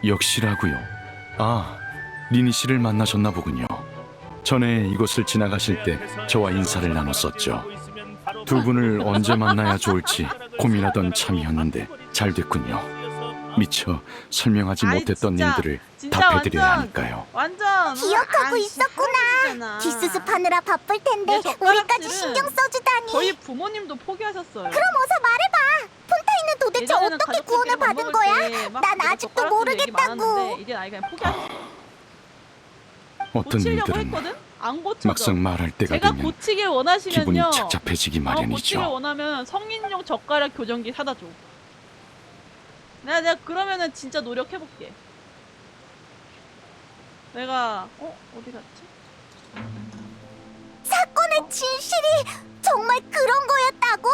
역시라고요. 아, 리니 씨를 만나셨나 보군요. 전에 이곳을 지나가실 때 저와 인사를 나눴었죠. 두 분을 언제 만나야 좋을지 고민하던 참이었는데 잘 됐군요. 미처 설명하지 아이, 못했던 진짜, 일들을 진짜 답해드려야 완전- 하니까요. 완전 기억하고 진짜 있었구나. 할아버지잖아. 뒷수습하느라 바쁠 텐데 내 젓가락질은 우리까지 신경 써주다니. 저희 부모님도 포기하셨어요. 그럼 어서 말해봐. 폰타인은 도대체 예전에는 어떻게 가족들끼리 구원을 밥 받은 먹을 거야? 때 막 난 그거 아직도 젓가락질 얘기 모르겠다고. 많았는데 이제 아이 그냥 포기하셨어. 어떤 고치려고 일들은 했거든? 안 고쳐져. 막상 말할 때가 제가 되면 고치길 기분이 원하시면요. 착잡해지기 고치길 마련이죠. 원하면 성인용 젓가락 교정기 사다 줘. 내가 그러면은 진짜 노력해볼게. 내가 어디 갔지? 사건의 진실이 정말 그런 거였다고?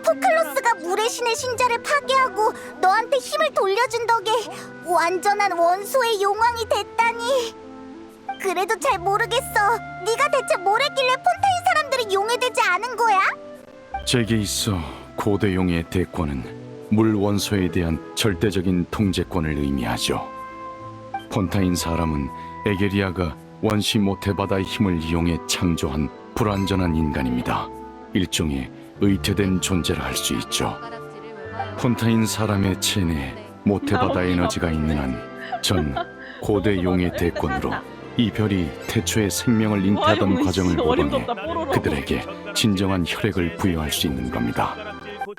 포클로스가 물의 신의 신자를 파괴하고 너한테 힘을 돌려준 덕에 완전한 원소의 용왕이 됐다니. 그래도 잘 모르겠어. 네가 대체 뭘 했길래 폰타인 사람들이 용해되지 않은 거야? 제게 있어 고대 용의 대권은 물 원소에 대한 절대적인 통제권을 의미하죠. 폰타인 사람은 에게리아가 원시 모테바다의 힘을 이용해 창조한 불완전한 인간입니다. 일종의 의태된 존재라 할 수 있죠. 폰타인 사람의 체내에 모테바다 에너지가 있는 한 전 고대 용의 대권으로 이 별이 태초에 생명을 잉태하던 과정을 보더니 그들에게 진정한 혈액을 부여할 수 있는 겁니다.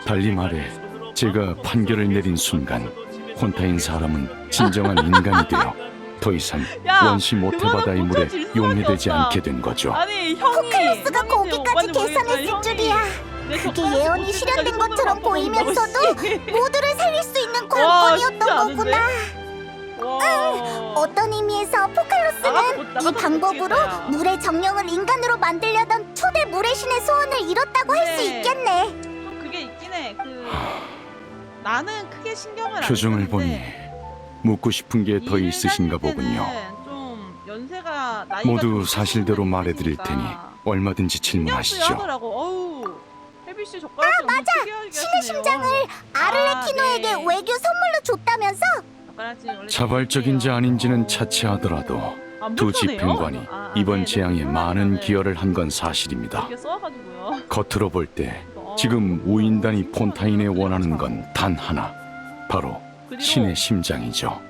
달리 말해 제가 판결을 내린 순간 폰타인 사람은 진정한 인간이 되어 더 이상 야, 원시 모테바다의 그거는 물에 고쳐질 수밖에 용해되지 없다. 않게 된 거죠. 아니 형이 포클로스가 형인지 거기까지 오빠인지 계산했을 모르겠지만 줄이야. 형이 내 그게 젓가락 예언이 꽂을 실현된 때까지 손으로 것처럼 안 먹는다고, 보이면서도 씨. 모두를 살릴 수 있는 와, 관건이었던 쉽지 않은데? 거구나. 와. 어떤 의미에서 포칼로스는 이 방법으로 물의 정령을 인간으로 만들려던 초대 물의 신의 소원을 이뤘다고 할 수 네. 있겠네. 좀 그게 있긴 해. 나는 크게 신경을 안 표정을 쓰는데 보니 묻고 싶은 게 더 일 있으신가 다닐 때는 보군요. 좀 연세가 나이가 모두 좀 사실대로 있으신 말해드릴 분이니까 테니 얼마든지 신경 쓰여 질문하시죠. 하더라고. 어우, 혜비 씨 젓가락 아 맞아. 신의 심장을 아를레키노에게 네. 외교 선물로 줬다면서? 자발적인지 아닌지는 차치하더라도 두 집행관이 이번 재앙에 많은 기여를 한 건 사실입니다. 이렇게 써가지고요. 겉으로 볼 때 지금 우인단이 폰타인에 원하는 건 단 하나, 바로 신의 심장이죠.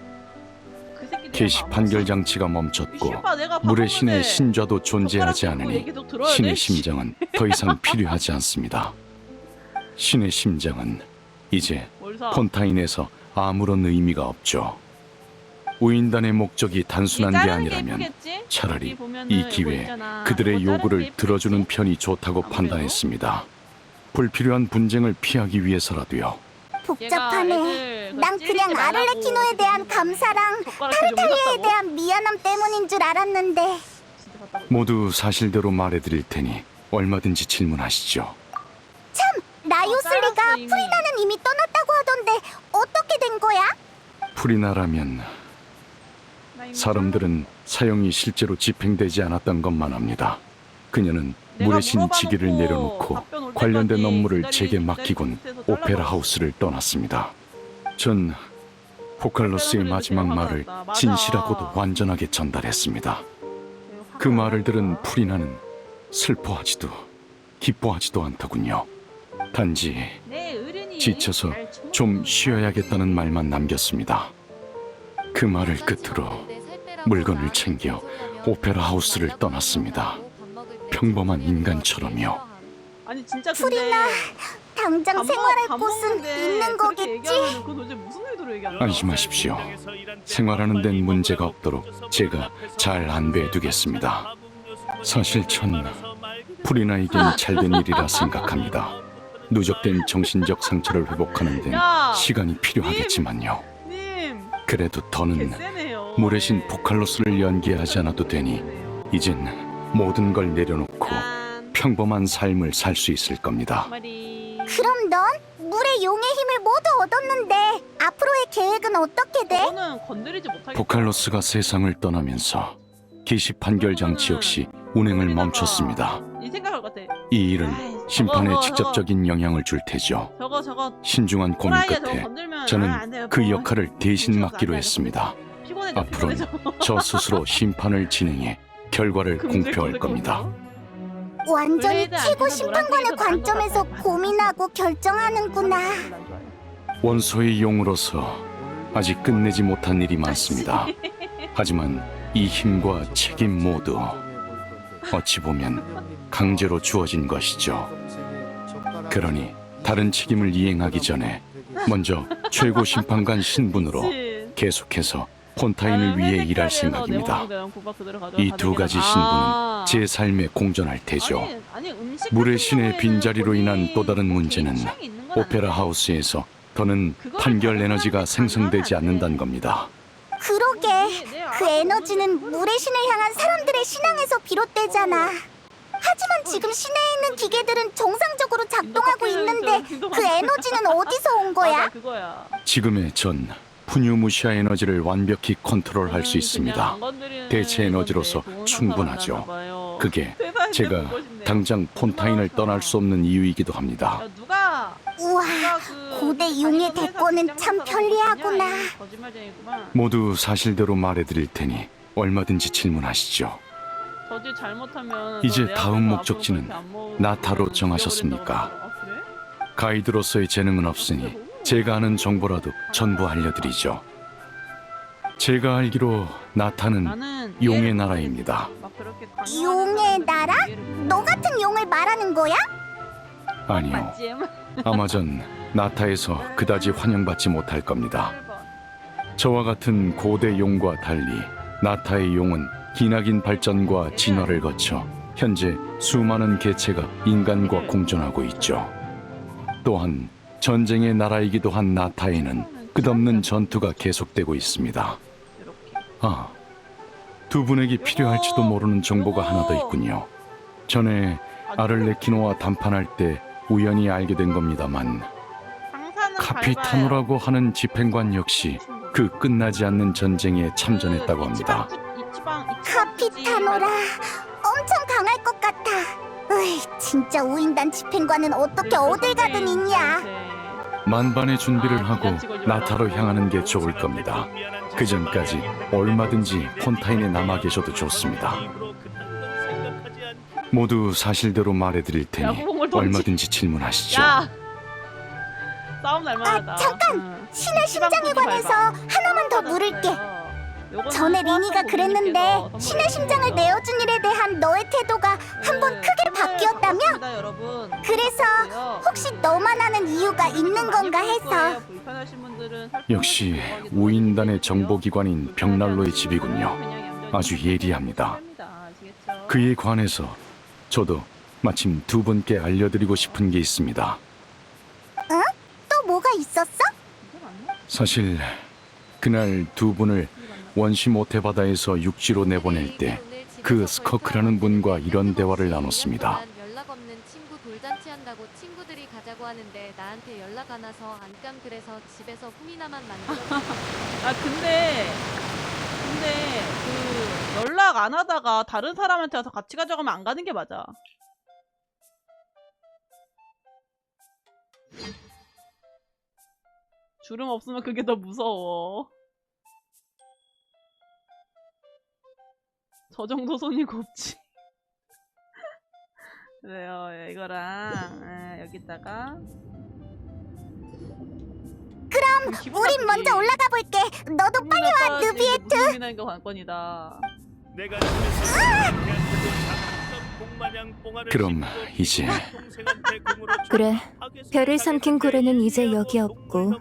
개시 판결 장치가 멈췄고 물의 신의 신좌도 존재하지 않으니 신의 심장은 더 이상 필요하지 않습니다. 신의 심장은 이제 폰타인에서 아무런 의미가 없죠. 우인단의 목적이 단순한 게 아니라면 차라리 이 기회에 그들의 요구를 들어주는 편이 좋다고 판단했습니다. 불필요한 분쟁을 피하기 위해서라도요. 복잡하네. 난 그냥 아를레키노에 대한 감사랑 타르탈리아에 대한 미안함 때문인 줄 알았는데. 모두 사실대로 말해드릴 테니 얼마든지 질문하시죠. 참, 라이오슬리가 잘랐어, 이미. 프리나는 이미 떠났다고 하던데 어떻게 된 거야? 프리나라면 사람들은 사형이 실제로 집행되지 않았던 것만 합니다. 그녀는 물의 신 직위를 내려놓고 관련된 업무를 제게 맡기곤 오페라 하우스를 떠났습니다. 전 포칼로스의 마지막 말을 진실하고도 완전하게 전달했습니다. 그 말을 들은 프리나는 슬퍼하지도 기뻐하지도 않더군요. 단지 지쳐서 좀 쉬어야겠다는 말만 남겼습니다. 그 말을 끝으로 물건을 챙겨 오페라 하우스를 떠났습니다. 평범한 인간처럼요. 아니 진짜 프리나, 당장 생활할 밥 곳은 먹는데 있는 그렇게 거겠지? 얘기하면 그건 도대체 무슨 의도로 얘기하는 거야? 안심하십시오. 생활하는 데는 문제가 없도록 제가 잘 안배해두겠습니다. 사실 전 프리나에겐 잘된 일이라 생각합니다. 누적된 정신적 상처를 회복하는 데는 야, 시간이 필요하겠지만요. 님, 그래도 더는 개쎄네요. 물의 신 포칼로스를 연기하지 않아도 되니 이젠 모든 걸 내려놓고 짠. 평범한 삶을 살 수 있을 겁니다. 말이. 그럼 넌 물의 용의 힘을 모두 얻었는데 앞으로의 계획은 어떻게 돼? 저는 건드리지 못하겠다. 포칼로스가 세상을 떠나면서 기시 판결 장치 역시 운행을 멈췄습니다. 이 생각할 것 같아. 이 일은 아이, 심판에 저거, 직접적인 영향을 줄 테죠. 저거 신중한 고민 호라이야 저거 끝에 건들면 저는 그 역할을 대신 맡기로 했습니다. 피곤해져. 앞으로는 피곤해져. 저 스스로 심판을 진행해 결과를 공표할 겁니다. 완전히 블레이드 최고 안에서 심판관의 노란색이 더 나은 것 관점에서 같아요. 고민하고 결정하는구나. 원소의 용으로서 아직 끝내지 못한 일이 많습니다. 하지만 이 힘과 책임 모두 어찌 보면 강제로 주어진 것이죠. 그러니 다른 책임을 이행하기 전에 먼저 최고 심판관 신분으로 그치. 계속해서 폰타인을 위해 일할 생각입니다. 이 두 가지 신분은 제 삶에 공존할 테죠. 물의 신의 빈자리로 인한 또 다른 문제는 오페라 하우스에서 더는 판결 에너지가 생성되지 않는다는 겁니다. 그러게, 그 에너지는 물의 신을 향한 사람들의 신앙에서 비롯되잖아. 하지만 지금 시내에 있는 기계들은 정상적으로 작동하고 있는데 그 에너지는 어디서 온 거야? 그거야. 지금의 전 푸뉴무시아 에너지를 완벽히 컨트롤할 수 있습니다. 대체 에너지로서 충분하죠. 그게 제가 당장 폰타인을 떠날 수 없는 이유이기도 합니다. 우와, 고대 용의 대권은 참 편리하구나. 모두 사실대로 말해드릴 테니 얼마든지 질문하시죠. 저지 잘못하면 이제 너 다음 내 목적지는 앞으로 그렇게 안 먹- 나타로 먹여버린다고 정하셨습니까? 그러더라고. 아, 그래? 가이드로서의 재능은 없으니 제가 아는 정보라도 전부 알려드리죠. 제가 알기로 나타는 나는 용의 이해를 나라입니다. 막 그렇게 강요하는 용의 사람들은 나라? 이해를 너 같은 용을 말하는 거야? 아니요, 맞지? 아마 전 나타에서 그다지 환영받지 못할 겁니다. 저와 같은 고대 용과 달리 나타의 용은 기나긴 발전과 진화를 거쳐 현재 수많은 개체가 인간과 공존하고 있죠. 또한 전쟁의 나라이기도 한 나타에는 끝없는 전투가 계속되고 있습니다. 이렇게. 아, 두 분에게 필요할지도 모르는 정보가 하나 더 있군요. 전에 아를레키노와 담판할 때 우연히 알게 된 겁니다만 상사는 카피타노라고 하는 집행관 역시 그 끝나지 않는 전쟁에 참전했다고 합니다. 카피타노라, 엄청 강할 것 같아. 으이, 진짜 우인단 집행관은 어떻게 어딜 가든 있냐. 만반의 준비를 하고 나타로 향하는 게 좋을 겁니다. 그 전까지 얼마든지 폰타인에 남아 계셔도 좋습니다. 모두 사실대로 말해드릴 테니 야구공을 던지- 얼마든지 질문하시죠. 야! 싸움 날만하다. 잠깐! 신의 심장에 관해서 하나만 더 물을게. 전에 리니가 그랬는데 신의 심장을 내어준 일에 대한 너의 태도가 한번 크게 바뀌었다며? 그래서 혹시 너만 아는 이유가 있는 건가 해서. 역시 우인단의 정보기관인 벽난로의 집이군요. 아주 예리합니다. 그에 관해서 저도 마침 두 분께 알려드리고 싶은 게 있습니다. 또 뭐가 있었어? 사실 그날 두 분을 원시 모태 바다에서 육지로 내보낼 때 그 스커크라는 분과 이런 대화를 나눴습니다. 연락 없는 친구 돌잔치 한다고 친구들이 가자고 하는데 나한테 연락 안 와서 안감 그래서 집에서 후미나만 만들어. 아 근데 그 연락 안 하다가 다른 사람한테 와서 같이 가자고 하면 안 가는 게 맞아. 주름 없으면 그게 더 무서워. 저 정도 손이 곱지. 그래요. 이거랑 여기다가. 그럼 우린 먼저 올라가 볼게. 너도 빨리 와, 느비에트. 무슨 의미인가 관건이다. 그럼 이제 그래, 별을 삼킨 고래는 이제 여기 없고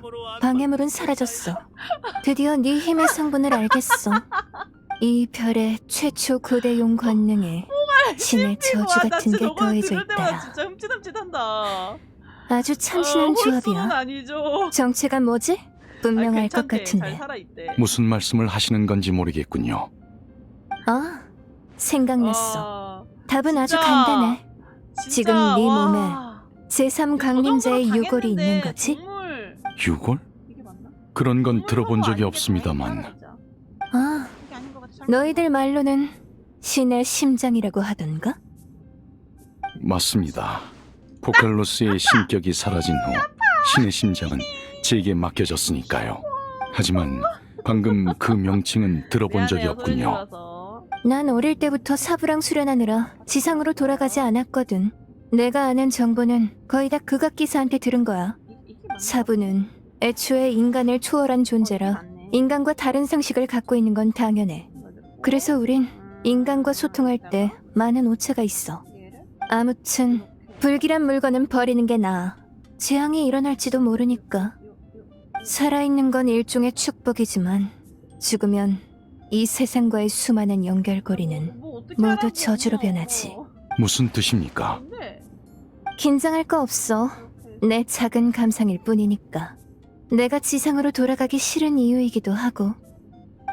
방해물은 사라졌어. 드디어 네 힘의 성분을 알겠어. 이 별의 최초 고대용 권능에 신의 저주 같은 게 더해져 있다. 진짜 흠칫흠칫한다. 아주 참신한 홀수는 조합이야. 아니죠. 정체가 뭐지? 분명 알 것 괜찮대. 잘 같은데. 살아있대. 무슨 말씀을 하시는 건지 모르겠군요. 아, 생각났어. 아, 답은 아주 진짜. 간단해. 진짜, 지금 네 와. 몸에 제3강림자의 저 정도로 유골이 있는 당했는데 거지? 동물. 유골? 이게 맞나? 그런 건 동물 들어본 그런 거 적이 아니겠네. 없습니다만 진짜. 아, 이게 아닌 것 같아. 잘못 너희들 말로는 신의 심장이라고 하던가? 맞습니다. 포칼로스의 신격이 사라진 후 신의 심장은 제게 맡겨졌으니까요. 하지만 방금 그 명칭은 들어본 적이 미안해요, 소리 없군요. 질러서. 난 어릴 때부터 사부랑 수련하느라 지상으로 돌아가지 않았거든. 내가 아는 정보는 거의 다 극악 기사한테 들은 거야. 이게 맞나? 사부는 애초에 인간을 초월한 존재라 맞네. 인간과 다른 상식을 갖고 있는 건 당연해. 그래서 우린 인간과 소통할 때 많은 오차가 있어. 얘를? 아무튼 불길한 물건은 버리는 게 나아. 재앙이 일어날지도 모르니까. 살아있는 건 일종의 축복이지만 죽으면 이 세상과의 수많은 연결고리는 뭐 어떻게 모두 하라고. 저주로 변하지. 무슨 뜻입니까? 근데 긴장할 거 없어. 내 작은 감상일 뿐이니까. 내가 지상으로 돌아가기 싫은 이유이기도 하고.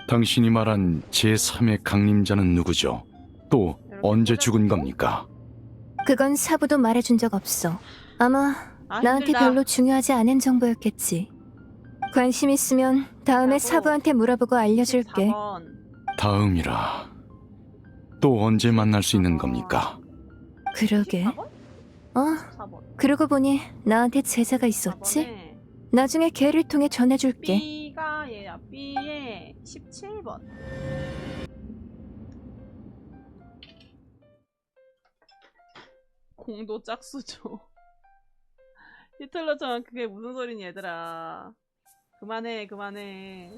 당신이 말한 제3의 강림자는 누구죠? 또 언제 죽은 겁니까? 그건 사부도 말해준 적 없어. 아마 아, 나한테 힘들다. 별로 중요하지 않은 정보였겠지. 관심 있으면 다음에 라고. 사부한테 물어보고 알려줄게. 14번. 다음이라. 또 언제 만날 수 있는 겁니까? 그러게. 14번? 어, 4번. 그러고 보니 나한테 제자가 있었지? 나중에 걔를 통해 전해줄게. B가 얘야. B의 17번. 공도 짝수죠. 히틀러처럼 그게 무슨 소리니 얘들아. 그만해 그만해.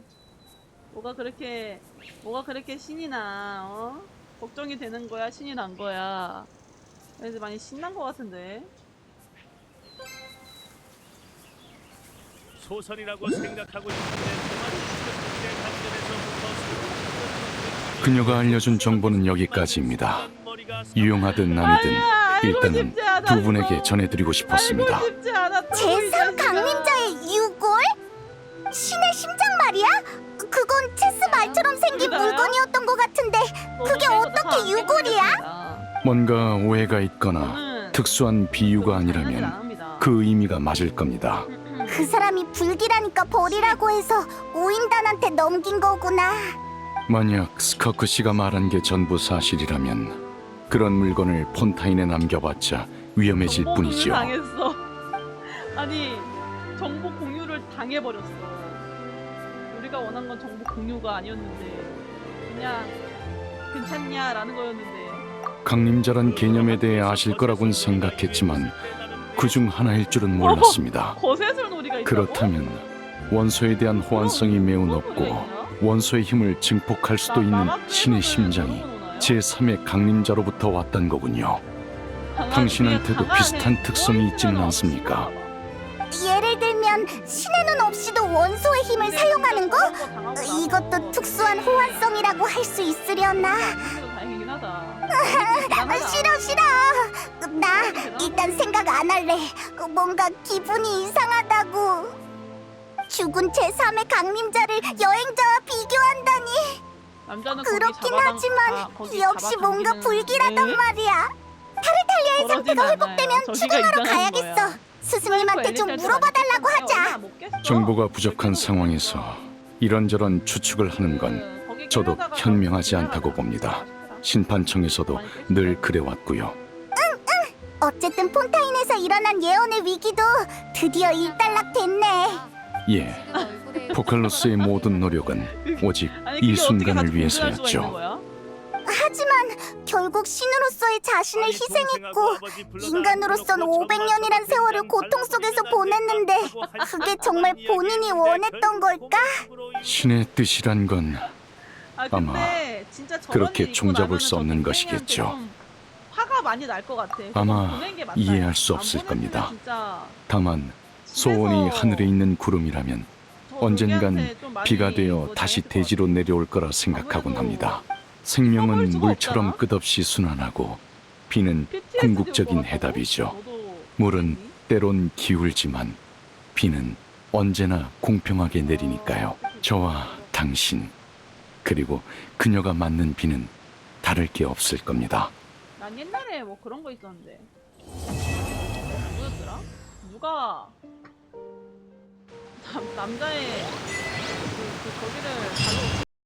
뭐가 그렇게 신이 나 어? 걱정이 되는 거야 신이 난 거야. 그래서 많이 신난 거 같은데. 소설이라고 생각하고 있는데 그만 지금의 관점에서부터 그녀가 알려준 정보는 여기까지입니다. 유용하든 아니든 알고 일단은 싶지 않았어. 두 분에게 전해드리고 싶었습니다. 알고 싶지 않았다고, 이 제3 자식아. 강림자의 유골? 신의 심장 말이야? 그건 체스 말처럼 생긴 우리나라야? 물건이었던 것 같은데 그게 어떻게 유골이야? 뭔가 오해가 있거나 저는 특수한 비유가 당연하지 아니라면 않습니다. 그 의미가 맞을 겁니다. 그 사람이 불길하니까 버리라고 해서 오인단한테 넘긴 거구나. 만약 스커크 씨가 말한 게 전부 사실이라면 그런 물건을 폰타인에 남겨봤자 위험해질 정보 뿐이죠. 공유 당했어. 아니 정보 공유를 당해버렸어. 우리가 원한 건 정보 공유가 아니었는데 그냥 괜찮냐라는 거였는데. 강림자란 개념에 대해 아실 거라곤 생각했지만 그중 하나일 줄은 몰랐습니다. 거세술 놀이가 있다고? 그렇다면 원소에 대한 호환성이 매우 높고 원소의 힘을 증폭할 수도 있는 신의 심장이 제3의 강림자로부터 왔단 거군요. 당신한테도 비슷한 특성이 있지는 않습니까? 예를 들면 신의 눈 없이도 원소의 힘을 사용하는 거? 이것도 특수한 호환성이라고 할 수 있으려나? 다행이긴 하다. 싫어 싫어. 나 일단 생각 안 할래. 뭔가 기분이 이상하다고. 죽은 제3의 강림자를 여행자와 비교한다니. 남자는 그렇긴 하지만 역시 뭔가 불길하단 말이야. 타르탈리아의 상태가 회복되면 추궁하러 가야겠어. 스승님한테 좀 물어봐달라고 하자. 정보가 부족한 상황에서 이런저런 추측을 하는 건 저도 현명하지 않다고 봅니다. 심판청에서도 늘 그래왔고요. 어쨌든 폰타인에서 일어난 예언의 위기도 드디어 일단락됐네. 예, 포칼로스의 모든 노력은 오직 이 순간을 위해서였죠. 하지만 결국 신으로서의 자신을 희생했고 인간으로선 500년이란 세월을 고통 속에서 보냈는데 그게 정말 본인이 원했던 걸까? 신의 뜻이란 건 아마 진짜 그렇게 종잡을 수 없는 것이겠죠. 화가 많이 날 것 같아. 아마 보낸 게 맞다. 이해할 수 안 없을 보냈으면 겁니다. 진짜 다만 소원이 하늘에 있는 구름이라면 저 언젠간 여기한테 좀 많이 비가 되어 그거 다시 당했을 것 대지로 내려올 거라 생각하곤 아무래도 합니다. 생명은 써볼 수가 물처럼 없잖아. 끝없이 순환하고 비는 PTSD 궁극적인 올 것 같다고? 해답이죠. 너도 물은 그러니? 때론 기울지만 비는 언제나 공평하게 내리니까요. 저와 당신 그리고 그녀가 맞는 비는 다를 게 없을 겁니다. 난 옛날에 뭐 그런 거 있었는데 뭐였더라? 누가 남자의 거기를 발로